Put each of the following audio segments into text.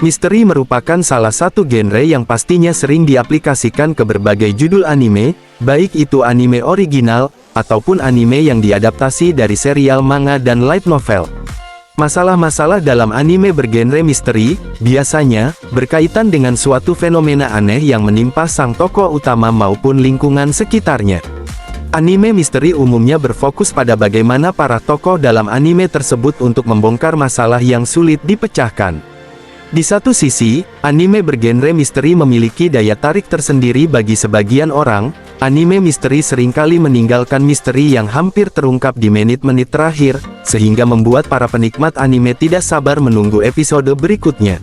Misteri merupakan salah satu genre yang pastinya sering diaplikasikan ke berbagai judul anime, baik itu anime original, ataupun anime yang diadaptasi dari serial manga dan light novel. Masalah-masalah dalam anime bergenre misteri, biasanya, berkaitan dengan suatu fenomena aneh yang menimpa sang tokoh utama maupun lingkungan sekitarnya. Anime misteri umumnya berfokus pada bagaimana para tokoh dalam anime tersebut untuk membongkar masalah yang sulit dipecahkan. Di satu sisi, anime bergenre misteri memiliki daya tarik tersendiri bagi sebagian orang. Anime misteri seringkali meninggalkan misteri yang hampir terungkap di menit-menit terakhir, sehingga membuat para penikmat anime tidak sabar menunggu episode berikutnya.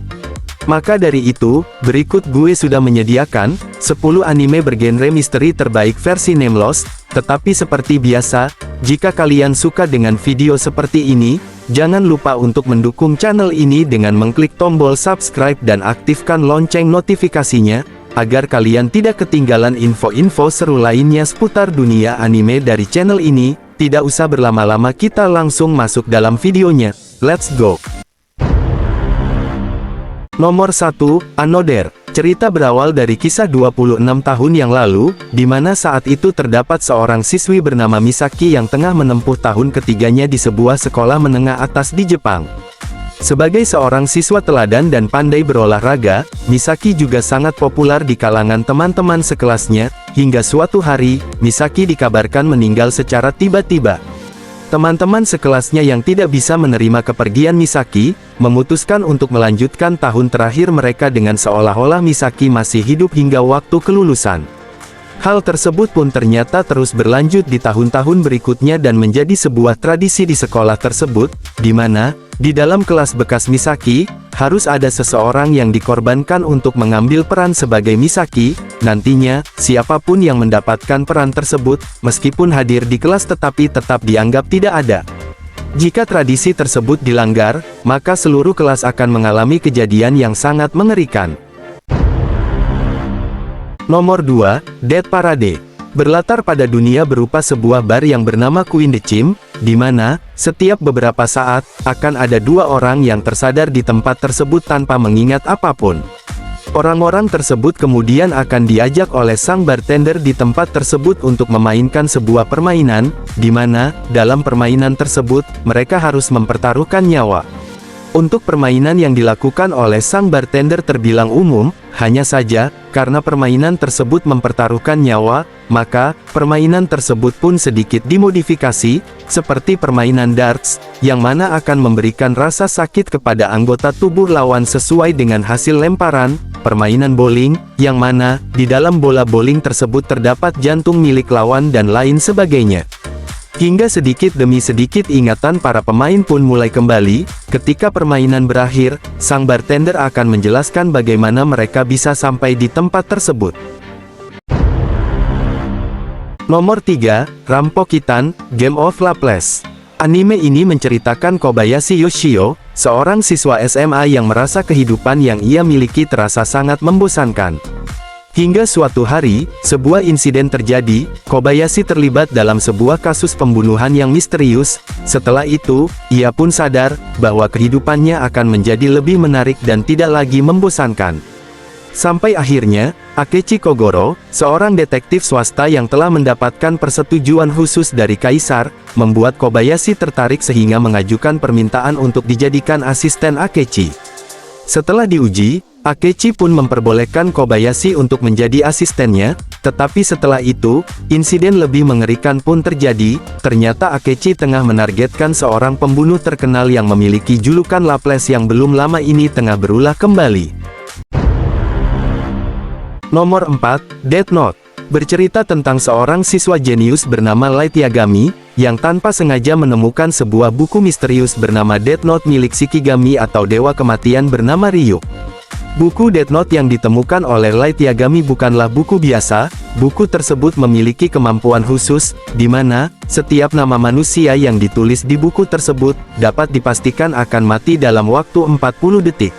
Maka dari itu, berikut gue sudah menyediakan 10 anime bergenre misteri terbaik versi Nameless. Tetapi seperti biasa, jika kalian suka dengan video seperti ini, jangan lupa untuk mendukung channel ini dengan mengklik tombol subscribe dan aktifkan lonceng notifikasinya, agar kalian tidak ketinggalan info-info seru lainnya seputar dunia anime dari channel ini. Tidak usah berlama-lama, kita langsung masuk dalam videonya. Let's go! Nomor 1, Another. Cerita berawal dari kisah 26 tahun yang lalu, di mana saat itu terdapat seorang siswi bernama Misaki yang tengah menempuh tahun ketiganya di sebuah sekolah menengah atas di Jepang. Sebagai seorang siswa teladan dan pandai berolahraga, Misaki juga sangat populer di kalangan teman-teman sekelasnya, hingga suatu hari, Misaki dikabarkan meninggal secara tiba-tiba. Teman-teman sekelasnya yang tidak bisa menerima kepergian Misaki, memutuskan untuk melanjutkan tahun terakhir mereka dengan seolah-olah Misaki masih hidup hingga waktu kelulusan. Hal tersebut pun ternyata terus berlanjut di tahun-tahun berikutnya dan menjadi sebuah tradisi di sekolah tersebut, di mana, di dalam kelas bekas Misaki, harus ada seseorang yang dikorbankan untuk mengambil peran sebagai Misaki. Nantinya, siapapun yang mendapatkan peran tersebut, meskipun hadir di kelas tetapi tetap dianggap tidak ada. Jika tradisi tersebut dilanggar, maka seluruh kelas akan mengalami kejadian yang sangat mengerikan. Nomor 2, Death Parade. Berlatar pada dunia berupa sebuah bar yang bernama Queen the Chim, di mana, setiap beberapa saat, akan ada dua orang yang tersadar di tempat tersebut tanpa mengingat apapun. Orang-orang tersebut kemudian akan diajak oleh sang bartender di tempat tersebut untuk memainkan sebuah permainan, di mana, dalam permainan tersebut, mereka harus mempertaruhkan nyawa. Untuk permainan yang dilakukan oleh sang bartender terbilang umum, hanya saja, karena permainan tersebut mempertaruhkan nyawa, maka, permainan tersebut pun sedikit dimodifikasi, seperti permainan darts, yang mana akan memberikan rasa sakit kepada anggota tubuh lawan sesuai dengan hasil lemparan, permainan bowling, yang mana, di dalam bola bowling tersebut terdapat jantung milik lawan dan lain sebagainya. Hingga sedikit demi sedikit ingatan para pemain pun mulai kembali. Ketika permainan berakhir, sang bartender akan menjelaskan bagaimana mereka bisa sampai di tempat tersebut. Nomor 3, Rampokitan, Game of Laples. Anime ini menceritakan Kobayashi Yoshio, seorang siswa SMA yang merasa kehidupan yang ia miliki terasa sangat membosankan. Hingga suatu hari, sebuah insiden terjadi, Kobayashi terlibat dalam sebuah kasus pembunuhan yang misterius. Setelah itu, ia pun sadar, bahwa kehidupannya akan menjadi lebih menarik dan tidak lagi membosankan. Sampai akhirnya, Akechi Kogoro, seorang detektif swasta yang telah mendapatkan persetujuan khusus dari Kaisar, membuat Kobayashi tertarik sehingga mengajukan permintaan untuk dijadikan asisten Akechi. Setelah diuji, Akechi pun memperbolehkan Kobayashi untuk menjadi asistennya, tetapi setelah itu, insiden lebih mengerikan pun terjadi. Ternyata Akechi tengah menargetkan seorang pembunuh terkenal yang memiliki julukan Laples yang belum lama ini tengah berulah kembali. Nomor 4, Death Note. Bercerita tentang seorang siswa jenius bernama Light Yagami, yang tanpa sengaja menemukan sebuah buku misterius bernama Death Note milik Shikigami atau Dewa Kematian bernama Ryuk. Buku Death Note yang ditemukan oleh Light Yagami bukanlah buku biasa. Buku tersebut memiliki kemampuan khusus, di mana, setiap nama manusia yang ditulis di buku tersebut, dapat dipastikan akan mati dalam waktu 40 detik.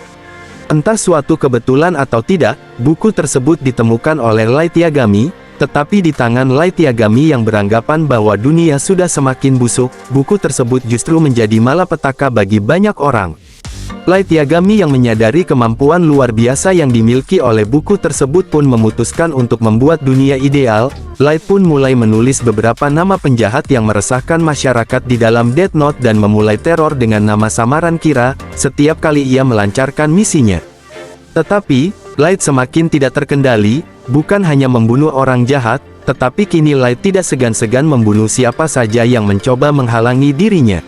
Entah suatu kebetulan atau tidak, buku tersebut ditemukan oleh Light Yagami, tetapi di tangan Light Yagami yang beranggapan bahwa dunia sudah semakin busuk, buku tersebut justru menjadi malapetaka bagi banyak orang. Light Yagami yang menyadari kemampuan luar biasa yang dimiliki oleh buku tersebut pun memutuskan untuk membuat dunia ideal. Light pun mulai menulis beberapa nama penjahat yang meresahkan masyarakat di dalam Death Note dan memulai teror dengan nama samaran Kira, setiap kali ia melancarkan misinya. Tetapi, Light semakin tidak terkendali, bukan hanya membunuh orang jahat, tetapi kini Light tidak segan-segan membunuh siapa saja yang mencoba menghalangi dirinya.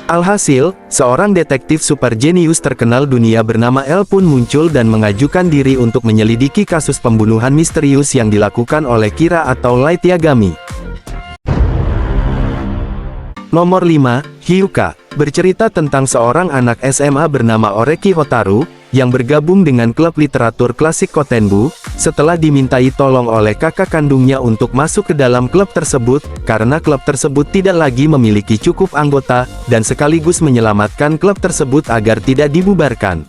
Alhasil, seorang detektif super jenius terkenal dunia bernama L pun muncul dan mengajukan diri untuk menyelidiki kasus pembunuhan misterius yang dilakukan oleh Kira atau Light Yagami. Nomor 5, Hyuka, bercerita tentang seorang anak SMA bernama Oreki Hotaru, yang bergabung dengan klub literatur klasik Kotenbu, setelah dimintai tolong oleh kakak kandungnya untuk masuk ke dalam klub tersebut, karena klub tersebut tidak lagi memiliki cukup anggota, dan sekaligus menyelamatkan klub tersebut agar tidak dibubarkan.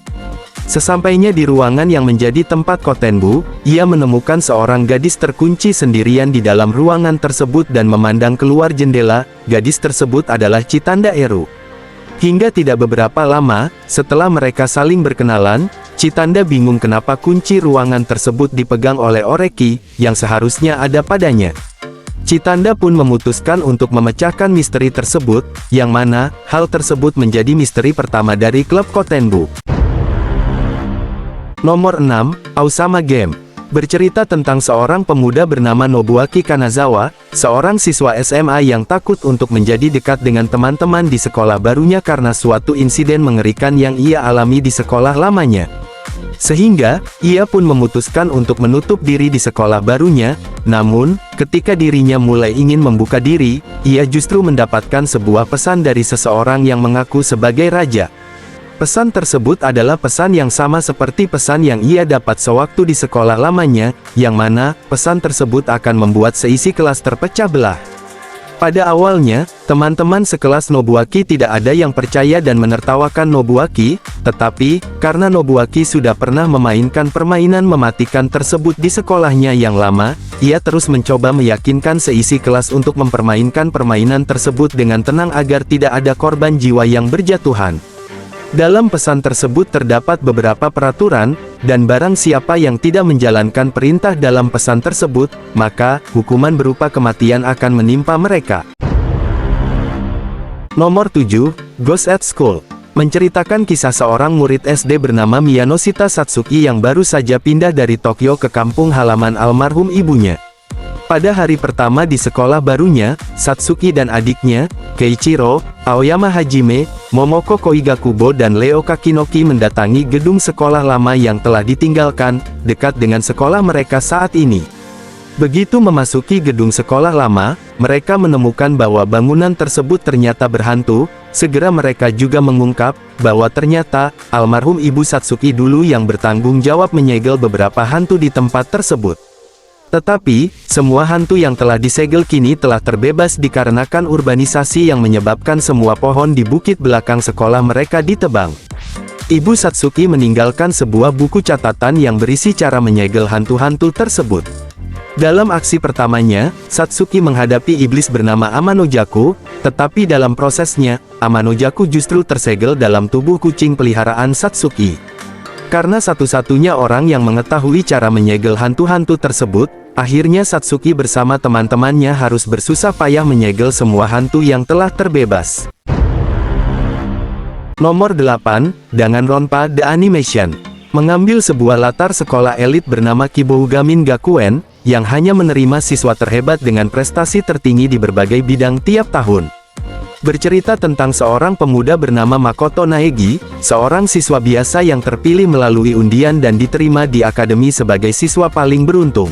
Sesampainya di ruangan yang menjadi tempat Kotenbu, ia menemukan seorang gadis terkunci sendirian di dalam ruangan tersebut dan memandang keluar jendela. Gadis tersebut adalah Chitanda Eru. Hingga tidak beberapa lama, setelah mereka saling berkenalan, Chitanda bingung kenapa kunci ruangan tersebut dipegang oleh Oreki, yang seharusnya ada padanya. Chitanda pun memutuskan untuk memecahkan misteri tersebut, yang mana, hal tersebut menjadi misteri pertama dari klub Kotenbu. Nomor 6, Aosama Game. Bercerita tentang seorang pemuda bernama Nobuaki Kanazawa, seorang siswa SMA yang takut untuk menjadi dekat dengan teman-teman di sekolah barunya karena suatu insiden mengerikan yang ia alami di sekolah lamanya. Sehingga, ia pun memutuskan untuk menutup diri di sekolah barunya, namun, ketika dirinya mulai ingin membuka diri, ia justru mendapatkan sebuah pesan dari seseorang yang mengaku sebagai raja. Pesan tersebut adalah pesan yang sama seperti pesan yang ia dapat sewaktu di sekolah lamanya, yang mana, pesan tersebut akan membuat seisi kelas terpecah belah. Pada awalnya, teman-teman sekelas Nobuaki tidak ada yang percaya dan menertawakan Nobuaki, tetapi, karena Nobuaki sudah pernah memainkan permainan mematikan tersebut di sekolahnya yang lama, ia terus mencoba meyakinkan seisi kelas untuk mempermainkan permainan tersebut dengan tenang agar tidak ada korban jiwa yang berjatuhan. Dalam pesan tersebut terdapat beberapa peraturan, dan barang siapa yang tidak menjalankan perintah dalam pesan tersebut, maka, hukuman berupa kematian akan menimpa mereka. Nomor 7, Ghost at School. Menceritakan kisah seorang murid SD bernama Miyanoshita Satsuki yang baru saja pindah dari Tokyo ke kampung halaman almarhum ibunya. Pada hari pertama di sekolah barunya, Satsuki dan adiknya, Keiichiro, Aoyama Hajime, Momoko Koigakubo dan Leo Kakinoki mendatangi gedung sekolah lama yang telah ditinggalkan, dekat dengan sekolah mereka saat ini. Begitu memasuki gedung sekolah lama, mereka menemukan bahwa bangunan tersebut ternyata berhantu. Segera mereka juga mengungkap, bahwa ternyata, almarhum ibu Satsuki dulu yang bertanggung jawab menyegel beberapa hantu di tempat tersebut. Tetapi, semua hantu yang telah disegel kini telah terbebas dikarenakan urbanisasi yang menyebabkan semua pohon di bukit belakang sekolah mereka ditebang. Ibu Satsuki meninggalkan sebuah buku catatan yang berisi cara menyegel hantu-hantu tersebut. Dalam aksi pertamanya, Satsuki menghadapi iblis bernama Amanojaku, tetapi dalam prosesnya, Amanojaku justru tersegel dalam tubuh kucing peliharaan Satsuki. Karena satu-satunya orang yang mengetahui cara menyegel hantu-hantu tersebut, akhirnya Satsuki bersama teman-temannya harus bersusah payah menyegel semua hantu yang telah terbebas. Nomor 8, Danganronpa The Animation. Mengambil sebuah latar sekolah elit bernama Kibougamin Gakuen, yang hanya menerima siswa terhebat dengan prestasi tertinggi di berbagai bidang tiap tahun. Bercerita tentang seorang pemuda bernama Makoto Naegi, seorang siswa biasa yang terpilih melalui undian dan diterima di akademi sebagai siswa paling beruntung.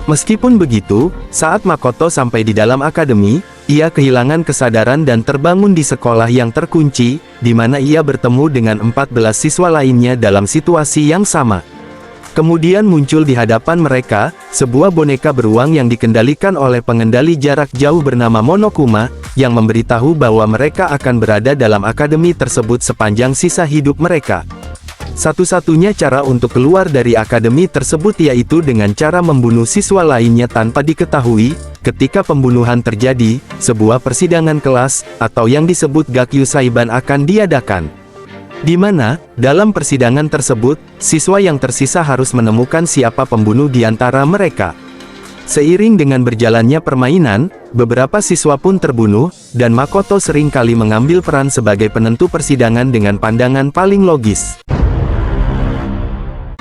Meskipun begitu, saat Makoto sampai di dalam akademi, ia kehilangan kesadaran dan terbangun di sekolah yang terkunci, di mana ia bertemu dengan 14 siswa lainnya dalam situasi yang sama. Kemudian muncul di hadapan mereka, sebuah boneka beruang yang dikendalikan oleh pengendali jarak jauh bernama Monokuma, yang memberitahu bahwa mereka akan berada dalam akademi tersebut sepanjang sisa hidup mereka. Satu-satunya cara untuk keluar dari akademi tersebut yaitu dengan cara membunuh siswa lainnya tanpa diketahui. Ketika pembunuhan terjadi, sebuah persidangan kelas, atau yang disebut Gakyu Saiban akan diadakan. Di mana, dalam persidangan tersebut, siswa yang tersisa harus menemukan siapa pembunuh di antara mereka. Seiring dengan berjalannya permainan, beberapa siswa pun terbunuh, dan Makoto sering kali mengambil peran sebagai penentu persidangan dengan pandangan paling logis.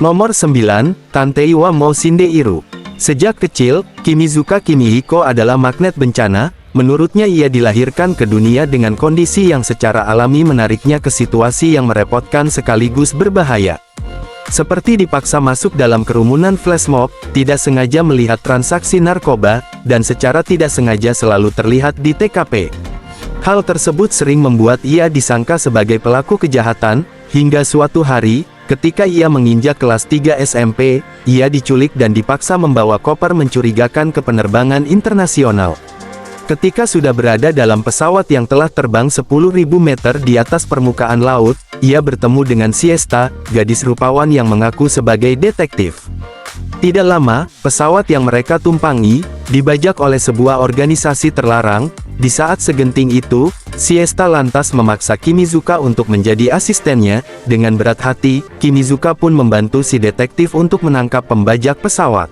Nomor 9, Tantei wa Mou Shindeiru. Sejak kecil, Kimizuka Kimihiko adalah magnet bencana. Menurutnya ia dilahirkan ke dunia dengan kondisi yang secara alami menariknya ke situasi yang merepotkan sekaligus berbahaya. Seperti dipaksa masuk dalam kerumunan flash mob, tidak sengaja melihat transaksi narkoba, dan secara tidak sengaja selalu terlihat di TKP. Hal tersebut sering membuat ia disangka sebagai pelaku kejahatan, hingga suatu hari, ketika ia menginjak kelas 3 SMP, ia diculik dan dipaksa membawa koper mencurigakan ke penerbangan internasional. Ketika sudah berada dalam pesawat yang telah terbang 10.000 meter di atas permukaan laut, ia bertemu dengan Siesta, gadis rupawan yang mengaku sebagai detektif. Tidak lama, pesawat yang mereka tumpangi, dibajak oleh sebuah organisasi terlarang. Di saat segenting itu, Siesta lantas memaksa Kimizuka untuk menjadi asistennya. Dengan berat hati, Kimizuka pun membantu si detektif untuk menangkap pembajak pesawat.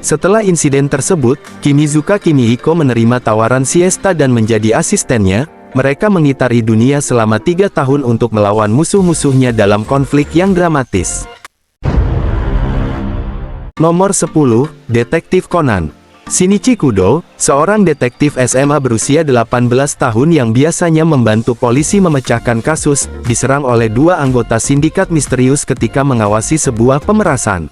Setelah insiden tersebut, Kimizuka Kimihiko menerima tawaran Siesta dan menjadi asistennya. Mereka mengitari dunia selama 3 tahun untuk melawan musuh-musuhnya dalam konflik yang dramatis. Nomor 10, Detektif Conan. Shinichi Kudo, seorang detektif SMA berusia 18 tahun yang biasanya membantu polisi memecahkan kasus, diserang oleh 2 anggota sindikat misterius ketika mengawasi sebuah pemerasan.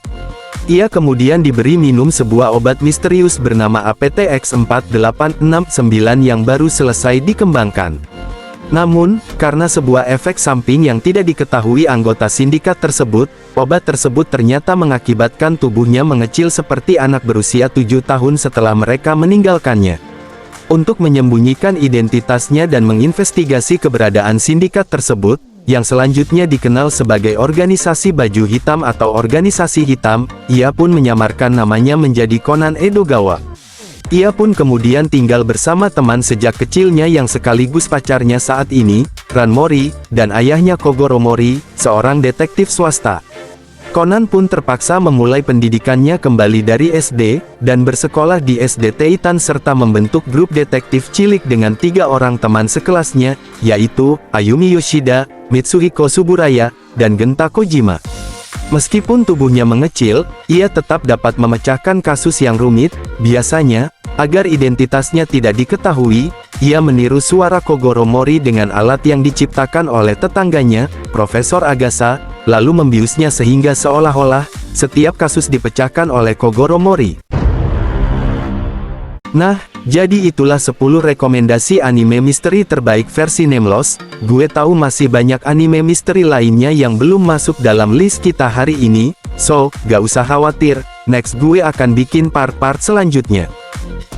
Ia kemudian diberi minum sebuah obat misterius bernama APTX4869 yang baru selesai dikembangkan. Namun, karena sebuah efek samping yang tidak diketahui anggota sindikat tersebut, obat tersebut ternyata mengakibatkan tubuhnya mengecil seperti anak berusia 7 tahun setelah mereka meninggalkannya. Untuk menyembunyikan identitasnya dan menginvestigasi keberadaan sindikat tersebut, yang selanjutnya dikenal sebagai organisasi baju hitam atau organisasi hitam, ia pun menyamarkan namanya menjadi Conan Edogawa. Ia pun kemudian tinggal bersama teman sejak kecilnya yang sekaligus pacarnya saat ini, Ran Mori, dan ayahnya Kogoro Mori, seorang detektif swasta. Conan pun terpaksa memulai pendidikannya kembali dari SD, dan bersekolah di SD Teitan serta membentuk grup detektif cilik dengan 3 orang teman sekelasnya, yaitu Ayumi Yoshida, Mitsuhiko Suburaya, dan Genta Kojima. Meskipun tubuhnya mengecil, ia tetap dapat memecahkan kasus yang rumit. Biasanya, agar identitasnya tidak diketahui, ia meniru suara Kogoro Mori dengan alat yang diciptakan oleh tetangganya, Profesor Agasa, lalu membiusnya sehingga seolah-olah setiap kasus dipecahkan oleh Kogoro Mori. Nah, jadi itulah 10 rekomendasi anime misteri terbaik versi Nemlos. Gue tahu masih banyak anime misteri lainnya yang belum masuk dalam list kita hari ini, so, gak usah khawatir, next gue akan bikin part-part selanjutnya.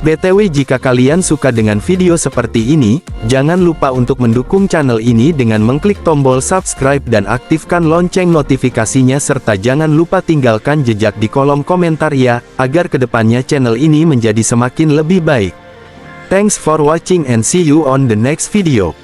BTW jika kalian suka dengan video seperti ini, jangan lupa untuk mendukung channel ini dengan mengklik tombol subscribe dan aktifkan lonceng notifikasinya serta jangan lupa tinggalkan jejak di kolom komentar ya, agar kedepannya channel ini menjadi semakin lebih baik. Thanks for watching and see you on the next video.